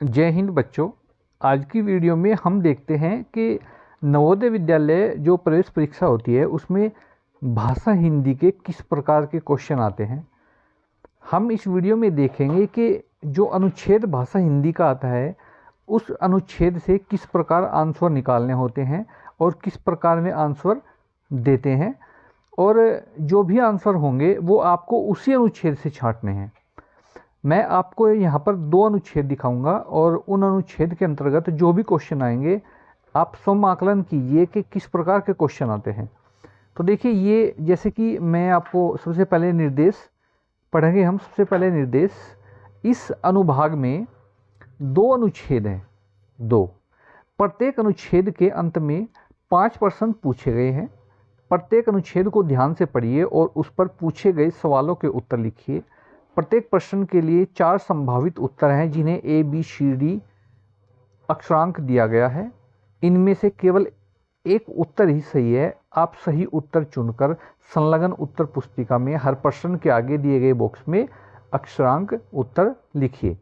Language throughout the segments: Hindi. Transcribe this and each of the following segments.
जय हिंद बच्चों। आज की वीडियो में हम देखते हैं कि नवोदय विद्यालय जो प्रवेश परीक्षा होती है उसमें भाषा हिंदी के किस प्रकार के क्वेश्चन आते हैं। हम इस वीडियो में देखेंगे कि जो अनुच्छेद भाषा हिंदी का आता है उस अनुच्छेद से किस प्रकार आंसर निकालने होते हैं और किस प्रकार में आंसर देते हैं, और जो भी आंसर होंगे वो आपको उसी अनुच्छेद से छांटने हैं। मैं आपको यहाँ पर 2 अनुच्छेद दिखाऊंगा और उन अनुच्छेद के अंतर्गत जो भी क्वेश्चन आएंगे आप स्वयं आकलन कीजिए कि किस प्रकार के क्वेश्चन आते हैं। तो देखिए, ये जैसे कि मैं आपको सबसे पहले निर्देश पढ़ेंगे। हम सबसे पहले निर्देश, इस अनुभाग में 2 अनुच्छेद हैं, 2। प्रत्येक अनुच्छेद के अंत में 5 प्रश्न पूछे गए हैं। प्रत्येक अनुच्छेद को ध्यान से पढ़िए और उस पर पूछे गए सवालों के उत्तर लिखिए। प्रत्येक प्रश्न के लिए 4 संभावित उत्तर हैं जिन्हें A, B, C, D अक्षरांक दिया गया है। इनमें से केवल एक उत्तर ही सही है। आप सही उत्तर चुनकर संलग्न उत्तर पुस्तिका में हर प्रश्न के आगे दिए गए बॉक्स में अक्षरांक उत्तर लिखिए।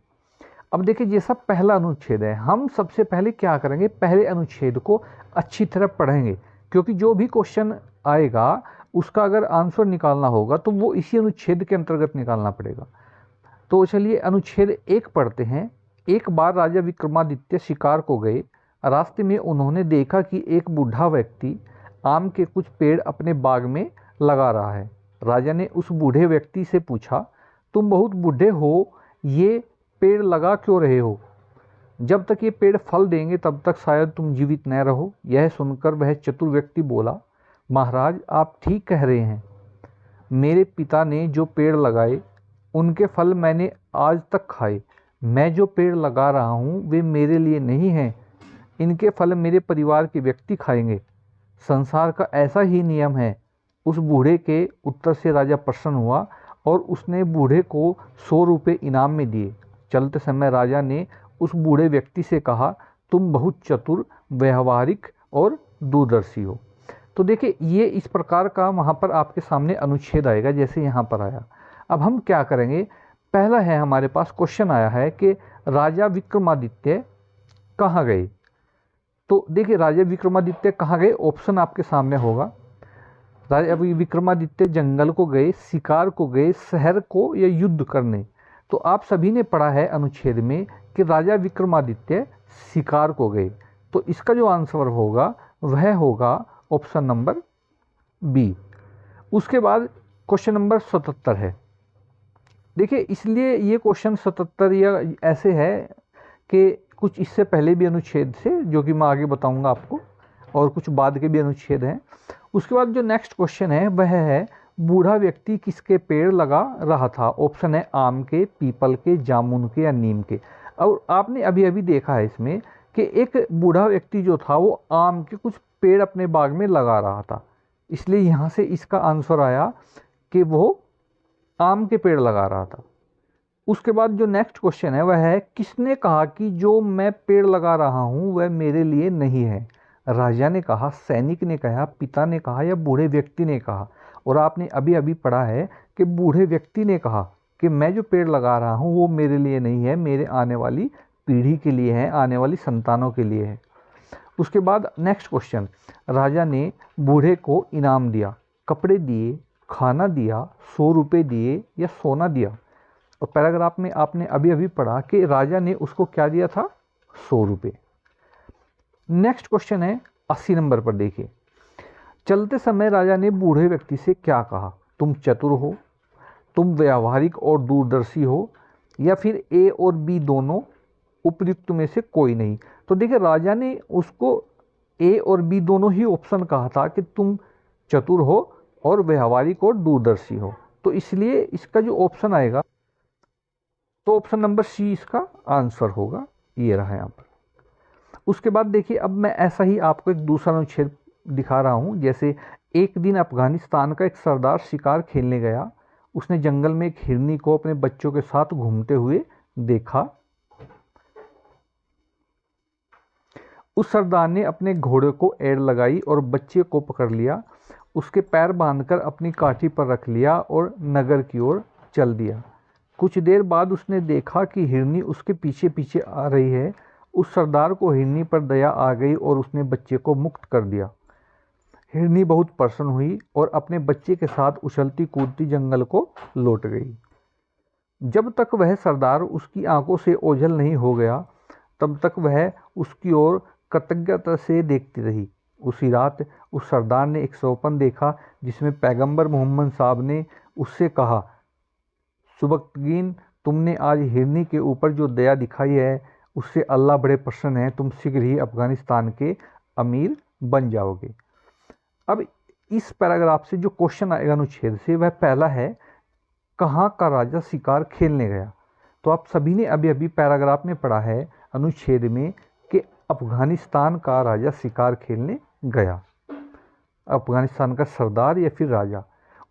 अब देखिए, जैसा पहला अनुच्छेद है, हम सबसे पहले क्या करेंगे, पहले अनुच्छेद को अच्छी तरह पढ़ेंगे, क्योंकि जो भी क्वेश्चन आएगा उसका अगर आंसर निकालना होगा तो वो इसी अनुच्छेद के अंतर्गत निकालना पड़ेगा। तो चलिए अनुच्छेद 1 पढ़ते हैं। एक बार राजा विक्रमादित्य शिकार को गए। रास्ते में उन्होंने देखा कि एक बूढ़ा व्यक्ति आम के कुछ पेड़ अपने बाग में लगा रहा है। राजा ने उस बूढ़े व्यक्ति से पूछा, तुम बहुत बूढ़े हो, ये पेड़ लगा क्यों रहे हो? जब तक ये पेड़ फल देंगे तब तक शायद तुम जीवित न रहो। यह सुनकर वह चतुर व्यक्ति बोला, महाराज, आप ठीक कह रहे हैं। मेरे पिता ने जो पेड़ लगाए उनके फल मैंने आज तक खाए। मैं जो पेड़ लगा रहा हूँ वे मेरे लिए नहीं हैं, इनके फल मेरे परिवार के व्यक्ति खाएंगे। संसार का ऐसा ही नियम है। उस बूढ़े के उत्तर से राजा प्रसन्न हुआ और उसने बूढ़े को 100 रुपये इनाम में दिए। चलते समय राजा ने उस बूढ़े व्यक्ति से कहा, तुम बहुत चतुर, व्यवहारिक और दूरदर्शी हो। तो देखिए, ये इस प्रकार का वहाँ पर आपके सामने अनुच्छेद आएगा जैसे यहाँ पर आया। अब हम क्या करेंगे, पहला है हमारे पास क्वेश्चन आया है कि राजा विक्रमादित्य कहाँ गए। तो देखिए, राजा विक्रमादित्य कहाँ गए, ऑप्शन आपके सामने होगा। राजा विक्रमादित्य जंगल को गए, शिकार को गए, शहर को, या युद्ध करने। तो आप सभी ने पढ़ा है अनुच्छेद में कि राजा विक्रमादित्य शिकार को गए। तो इसका जो आंसर होगा वह होगा ऑप्शन नंबर बी। उसके बाद क्वेश्चन नंबर 77 है। देखिए, इसलिए ये क्वेश्चन 77 या ऐसे है कि कुछ इससे पहले भी अनुच्छेद से, जो कि मैं आगे बताऊंगा आपको, और कुछ बाद के भी अनुच्छेद हैं। उसके बाद जो नेक्स्ट क्वेश्चन है वह है, बूढ़ा व्यक्ति किसके पेड़ लगा रहा था? ऑप्शन है आम के, पीपल के, जामुन के या नीम के। और आपने अभी अभी देखा है इसमें कि एक बूढ़ा व्यक्ति जो था वो आम के कुछ पेड़ अपने बाग में लगा रहा था, इसलिए यहाँ से इसका आंसर आया कि वो आम के पेड़ लगा रहा था। उसके बाद जो नेक्स्ट क्वेश्चन है वह है, किसने कहा कि जो मैं पेड़ लगा रहा हूँ वह मेरे लिए नहीं है? राजा ने कहा, सैनिक ने कहा, पिता ने कहा, या बूढ़े व्यक्ति ने कहा? और आपने अभी अभी पढ़ा है कि बूढ़े व्यक्ति ने कहा कि मैं जो पेड़ लगा रहा हूँ वो मेरे लिए नहीं है, मेरे आने वाली पीढ़ी के लिए है, आने वाली संतानों के लिए है। उसके बाद नेक्स्ट क्वेश्चन, राजा ने बूढ़े को इनाम दिया, कपड़े दिए, खाना दिया, 100 रुपये दिए या सोना दिया? और पैराग्राफ में आपने अभी अभी पढ़ा कि राजा ने उसको क्या दिया था? 100 रुपये। नेक्स्ट क्वेश्चन है 80 नंबर पर। देखिए, चलते समय राजा ने बूढ़े व्यक्ति से क्या कहा? तुम चतुर हो, तुम व्यावहारिक और दूरदर्शी हो, या फिर ए और बी दोनों, उपयुक्त में से कोई नहीं। तो देखिए, राजा ने उसको ए और बी दोनों ही ऑप्शन कहा था कि तुम चतुर हो और व्यवहारिक और दूरदर्शी हो। तो इसलिए इसका जो ऑप्शन आएगा तो ऑप्शन नंबर सी इसका आंसर होगा। ये रहा यहाँ पर। उसके बाद देखिए, अब मैं ऐसा ही आपको एक दूसरा अनुच्छेद दिखा रहा हूँ। जैसे, एक दिन अफगानिस्तान का एक सरदार शिकार खेलने गया। उसने जंगल में एक हिरनी को अपने बच्चों के साथ घूमते हुए देखा। उस सरदार ने अपने घोड़े को एड़ लगाई और बच्चे को पकड़ लिया, उसके पैर बांधकर अपनी काठी पर रख लिया और नगर की ओर चल दिया। कुछ देर बाद उसने देखा कि हिरनी उसके पीछे पीछे आ रही है। उस सरदार को हिरनी पर दया आ गई और उसने बच्चे को मुक्त कर दिया। हिरनी बहुत प्रसन्न हुई और अपने बच्चे के साथ उछलती कूदती जंगल को लौट गई। जब तक वह सरदार उसकी आंखों से ओझल नहीं हो गया, तब तक वह उसकी ओर कृतज्ञता से देखती रही। उसी रात उस सरदार ने एक स्वप्न देखा जिसमें पैगंबर मोहम्मद साहब ने उससे कहा, सुबक्तगीन, तुमने आज हिरनी के ऊपर जो दया दिखाई है उससे अल्लाह बड़े प्रसन्न है। तुम शीघ्र ही अफगानिस्तान के अमीर बन जाओगे। अब इस पैराग्राफ से जो क्वेश्चन आएगा अनुच्छेद से, वह पहला है, कहाँ का राजा शिकार खेलने गया। तो आप सभी ने अभी अभी पैराग्राफ में पढ़ा है अनुच्छेद में कि अफगानिस्तान का राजा शिकार खेलने गया, अफगानिस्तान का सरदार या फिर राजा।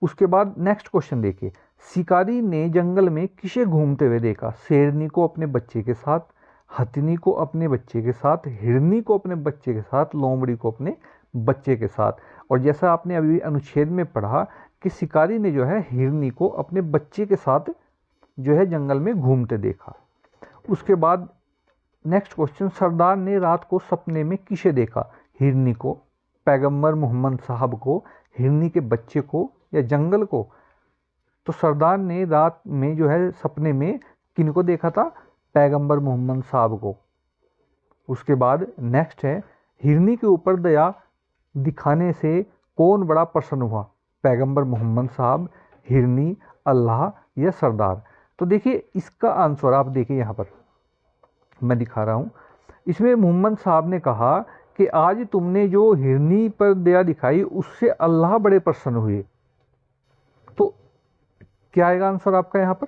उसके बाद नेक्स्ट क्वेश्चन देखिए, शिकारी ने जंगल में किसे घूमते हुए देखा। शेरनी को अपने बच्चे के साथ, हथिनी को अपने बच्चे के साथ, हिरनी को अपने बच्चे के साथ, लोमड़ी को अपने बच्चे के साथ। और जैसा आपने अभी अनुच्छेद में पढ़ा कि शिकारी ने जो है हिरनी को अपने बच्चे के साथ जो है जंगल में घूमते देखा। उसके बाद नेक्स्ट क्वेश्चन, सरदार ने रात को सपने में किसे देखा। हिरनी को, पैगंबर मोहम्मद साहब को, हिरनी के बच्चे को या जंगल को। तो सरदार ने रात में जो है सपने में किनको देखा था, पैगंबर मोहम्मद साहब को। उसके बाद नेक्स्ट है, हिरनी के ऊपर दया दिखाने से कौन बड़ा प्रसन्न हुआ, पैगंबर मोहम्मद साहब, हिरनी, अल्लाह या सरदार। तो देखिए इसका आंसर आप देखिए यहाँ पर मैं दिखा रहा हूँ। इसमें मोहम्मद साहब ने कहा कि आज तुमने जो हिरनी पर दया दिखाई उससे अल्लाह बड़े प्रसन्न हुए। तो क्या आएगा आंसर आपका यहाँ पर,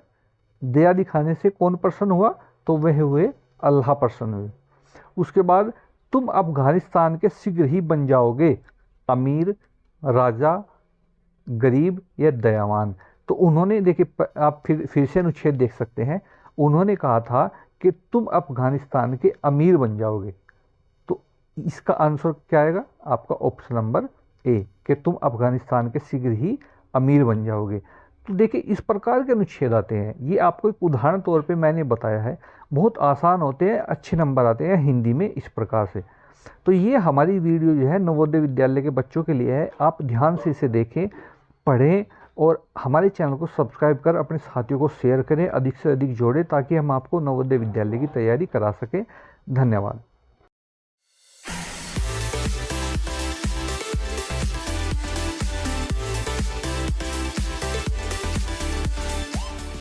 दया दिखाने से कौन प्रसन्न हुआ, तो वह हुए अल्लाह प्रसन्न हुए। उसके बाद, तुम अफगानिस्तान के शीघ्र ही बन जाओगे अमीर, राजा, गरीब या दयावान। तो उन्होंने देखिए, आप फिर से अनुच्छेद देख सकते हैं, उन्होंने कहा था कि तुम अफगानिस्तान के अमीर बन जाओगे। तो इसका आंसर क्या आएगा आपका, ऑप्शन नंबर ए, कि तुम अफगानिस्तान के शीघ्र ही अमीर बन जाओगे। तो देखिए इस प्रकार के अनुच्छेद आते हैं। ये आपको एक उदाहरण तौर पे मैंने बताया है, बहुत आसान होते हैं, अच्छे नंबर आते हैं हिंदी में इस प्रकार से। तो ये हमारी वीडियो जो है नवोदय विद्यालय के बच्चों के लिए है। आप ध्यान से इसे देखें, पढ़ें और हमारे चैनल को सब्सक्राइब कर अपने साथियों को शेयर करें, अधिक से अधिक जोड़ें, ताकि हम आपको नवोदय विद्यालय की तैयारी करा सकें। धन्यवाद।